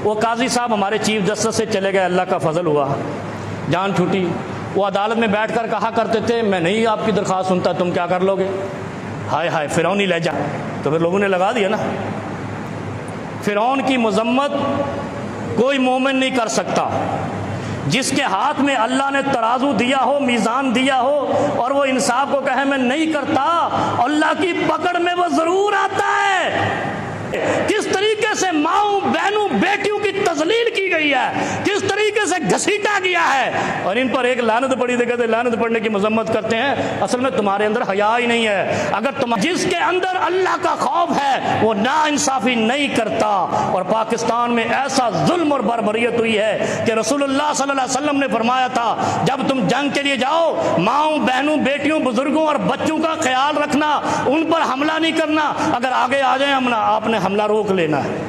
वो काजी साहब हमारे चीफ जस्टिस से चले गए, अल्लाह का फजल हुआ, जान छूटी। वो अदालत में बैठकर कहा करते थे, मैं नहीं आपकी दरख्वास्त सुनता, तुम क्या कर लोगे? हाय हाय, फिरौनी लहजा। तो फिर लोगों ने लगा दिया ना। फिरौन की मजम्मत कोई मोमिन नहीं कर सकता। जिसके हाथ में अल्लाह ने तराजू दिया हो, मीज़ान दिया हो, और वो इंसाफ को कहे मैं नहीं करता, अल्लाह की पकड़ में वो ज़रूर आता है। किस तरीके से माओ बहनों बेटियों की तजलील की गई है, किस तरीके से घसीटा गया है, और इन पर एक लानत पड़ी। देखते लानत पड़ने की मजम्मत करते हैं, असल में तुम्हारे अंदर हया ही नहीं है। अगर तुम जिसके अंदर अल्लाह का खौफ है वो नाइंसाफी नहीं करता। और पाकिस्तान में ऐसा जुल्म और बर्बरियत हुई है कि रसूलुल्लाह सल्लल्लाहु अलैहि वसल्लम ने फरमाया था, जब तुम जंग के लिए जाओ, माओ बहनों बेटियों बुजुर्गों और बच्चों का ख्याल रखना, उन पर हमला नहीं करना। अगर आगे आ जाए हमला, आपने हमला रोक लेना है।